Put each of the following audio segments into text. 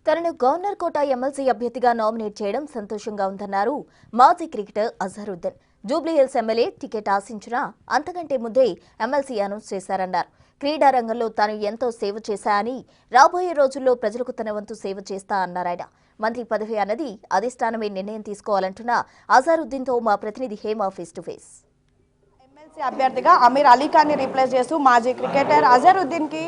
తనను governor quota MLC అభ్యర్థిగా nominate చేయడం సంతోషంగా ఉందన్నారు మాజీ cricketer Azharuddin. Jubilee Hills MLA ticket ఆశించినా అంతకంటే ముందే ఎమ్మెల్సీ అనౌన్స్ చేశారన్నారు. క్రీడా రంగంలో తాను ఎంతో సేవ చేశానని, రాబోయే రోజుల్లో ప్రజలకు తన వంతు సేవ చేస్తా అన్నారాయన. మంత్రి పదవి అన్నది అధిష్టానమే నిర్ణయం తీసుకోవాలంటున్న అజహరుద్దీన్తో మా ప్రతినిధి Hema face to face. MLC అభ్యర్థిగా అమీర్ అలీ ఖాన్ ని రీప్లేస్ చేస్తూ మాజీ క్రికెటర్ అజహరుద్దీన్ కి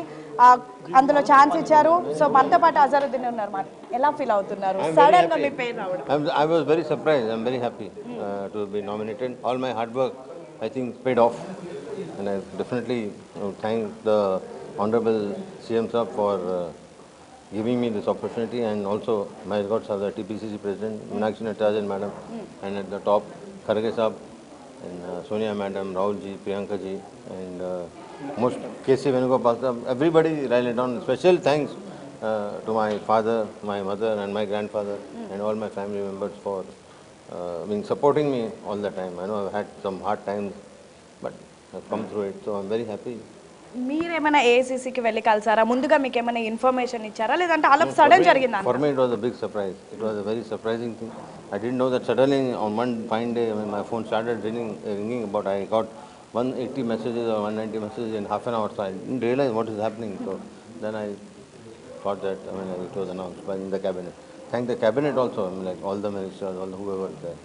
అందులో ఛాన్స్ ఇచ్చారు. సో మనతో పాటు అజహరుద్దీన్ ఉన్నారు. ఎలా ఫీల్ అవుతున్నారు సడన్ గా మీ పేరు రావడం? I was very surprised. I'm very happy to be nominated. All my hard work, I think, paid off, and I definitely thank the Honorable CM Sir for giving me this opportunity, and also my regards are the TPCC President Meenakshi Natarajan Madam, and at the top Kharge Sahab, and Sonia Madam, Rahul Ji, Priyanka Ji, and most KC Venugopal Sahab. Everybody rallied on. Special thanks to my father, my mother, and my grandfather, and all my family members for supporting me all the time. I know I've had some hard times, but I've come through it, so I'm very happy. మీరేమైనా ఏఐసీసీకి వెళ్ళి కలిసారా? ముందుగా మీకు ఏమైనా information ఇచ్చారా, లేదంటే అలా sudden జరిగిందా? For me it was a big surprise. It was a very surprising thing. I didn't know that suddenly on one fine day when my phone started ringing about I got 180 messages or 190 messages in half an hour, so I didn't realize what is happening. So then I thought that it was announced by the cabinet. Thank the cabinet also, all the ministers, all whoever was there.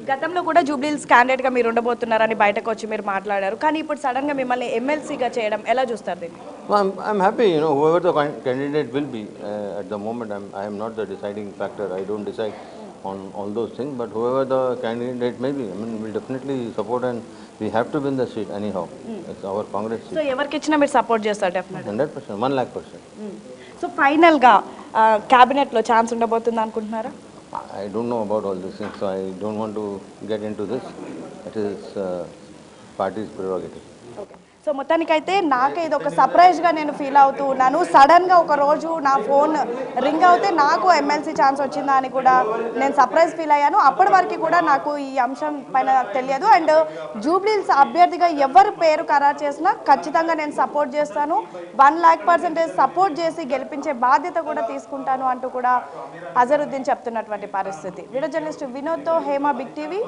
గతంలో కూడా Jubilee Hills candidate గా మీరు ఉండబోతున్నారని బయటకు వచ్చి మీరు మాట్లాడారు, కానీ ఇప్పుడు సడన్ గా మిమ్మల్ని ఎమ్మెల్సీగా చేయడం ఎలా చూస్తారు దీన్ని? I'm happy, whoever the candidate will be. At the moment I am not the deciding factor. I don't decide on all those things, but whoever the candidate may be, we'll definitely support, and we have to win the seat anyhow. It's our Congress seat. So ఎవరికి ఇచ్చినా మీరు support చేస్తారు definitely? 100%, 1,00,000%. So final గా cabinet లో chance ఉండబోతుంది అనుకుంటున్నారా? I don't know about all these things, so I don't want to get into this. It is party's prerogative. So మొత్తానికైతే నాకే ఇది ఒక సర్ప్రైజ్గా నేను ఫీల్ అవుతూ ఉన్నాను. సడన్గా ఒక రోజు నా ఫోన్ రింగ్ అవుతే నాకు ఎమ్మెల్సీ ఛాన్స్ వచ్చిందా అని కూడా నేను సర్ప్రైజ్ ఫీల్ అయ్యాను. అప్పటి వరకు కూడా నాకు ఈ అంశం పైన తెలియదు. అండ్ జూబ్లీహిల్స్ అభ్యర్థిగా ఎవరు పేరు ఖరారు చేసినా ఖచ్చితంగా నేను సపోర్ట్ చేస్తాను. 1,00,000% సపోర్ట్ చేసి గెలిపించే బాధ్యత కూడా తీసుకుంటాను అంటూ కూడా అజహరుద్దీన్ చెప్తున్నటువంటి పరిస్థితి. వీడియో జర్నలిస్ట్ వినోద్తో హేమ, బిగ్ టీవీ.